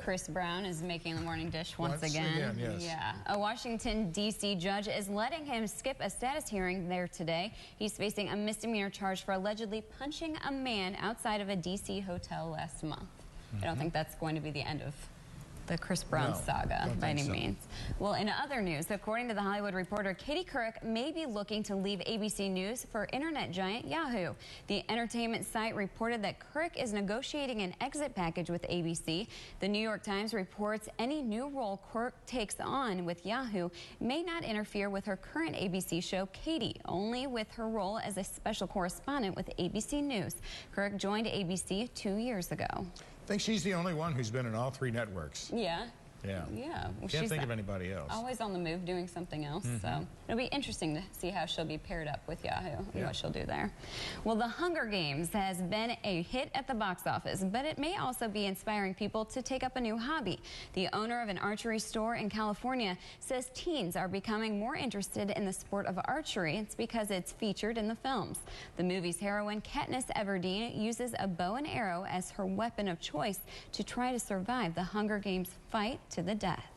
Chris Brown is making the morning dish once again. Yes. Yeah. A Washington, D.C. judge is letting him skip a status hearing there today. He's facing a misdemeanor charge for allegedly punching a man outside of a D.C. hotel last month. I don't think that's going to be the end of the Chris Brown saga by any means. Well, in other news, according to The Hollywood Reporter, Katie Couric may be looking to leave ABC News for internet giant Yahoo. The entertainment site reported that Couric is negotiating an exit package with ABC. The New York Times reports any new role Couric takes on with Yahoo may not interfere with her current ABC show, Katie, only with her role as a special correspondent with ABC News. Couric joined ABC 2 years ago. I think she's the only one who's been in all three networks. Yeah. Yeah. Well, Can't think of anybody else. Always on the move doing something else. So it'll be interesting to see how she'll be paired up with Yahoo and what she'll do there. Well, The Hunger Games has been a hit at the box office, but it may also be inspiring people to take up a new hobby. The owner of an archery store in California says teens are becoming more interested in the sport of archery. It's because it's featured in the films. The movie's heroine, Katniss Everdeen, uses a bow and arrow as her weapon of choice to try to survive the Hunger Games fight to the death.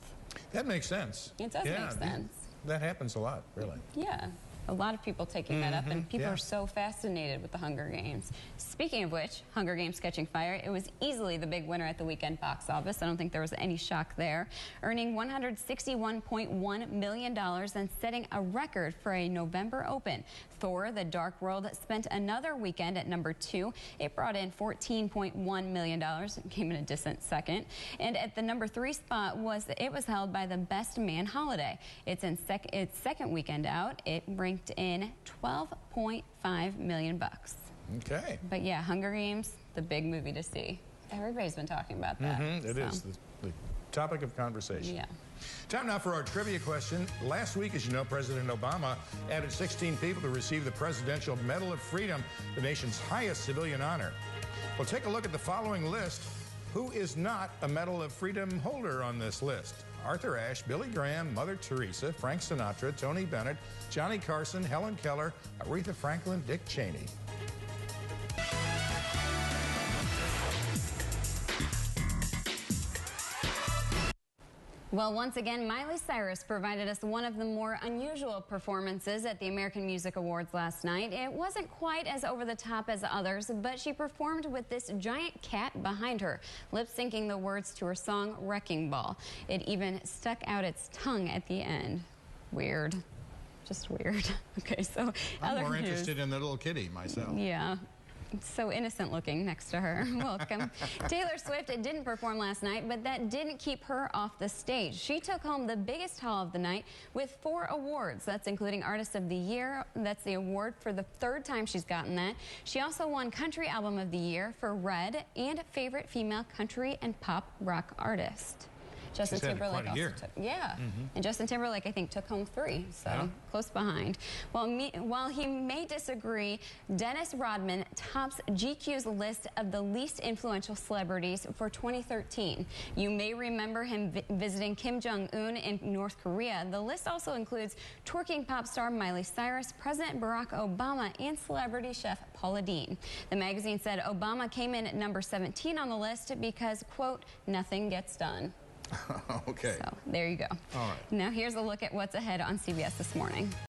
That makes sense. It does make sense. That happens a lot, really. Yeah. A lot of people taking that up, and people are so fascinated with the Hunger Games. Speaking of which, Hunger Games Catching Fire, it was easily the big winner at the weekend box office. I don't think there was any shock there, earning $161.1 million and setting a record for a November open. Thor: The Dark World spent another weekend at number 2. It brought in $14.1 million. It came in a distant second. And at the number 3 spot was held by The Best Man Holiday. It's in its second weekend out. It ranked in $12.5 million. Okay. But yeah, Hunger Games, the big movie to see. Everybody's been talking about that. It is the topic of conversation. Yeah. Time now for our trivia question. Last week, as you know, President Obama added 16 people to receive the Presidential Medal of Freedom, the nation's highest civilian honor. Well, take a look at the following list. Who is not a Medal of Freedom holder on this list? Arthur Ashe, Billy Graham, Mother Teresa, Frank Sinatra, Tony Bennett, Johnny Carson, Helen Keller, Aretha Franklin, Dick Cheney. Well, once again, Miley Cyrus provided us one of the more unusual performances at the American Music Awards last night. It wasn't quite as over the top as others, but she performed with this giant cat behind her, lip-syncing the words to her song Wrecking Ball. It even stuck out its tongue at the end. Weird. Just weird. Okay, so I'm more interested in the little kitty myself. Yeah. So innocent looking next to her. Welcome. Taylor Swift didn't perform last night, but that didn't keep her off the stage. She took home the biggest haul of the night with 4 awards. That's including Artist of the Year. That's the award for the 3rd time she's gotten that. She also won Country Album of the Year for Red and Favorite Female Country and Pop Rock Artist. Justin Timberlake also took, and Justin Timberlake, I think, took home 3, so close behind. Well, while he may disagree, Dennis Rodman tops GQ's list of the least influential celebrities for 2013. You may remember him visiting Kim Jong-un in North Korea. The list also includes twerking pop star Miley Cyrus, President Barack Obama, and celebrity chef Paula Deen. The magazine said Obama came in at number 17 on the list because, quote, nothing gets done. Okay. So there you go. All right. Now here's a look at what's ahead on CBS This Morning.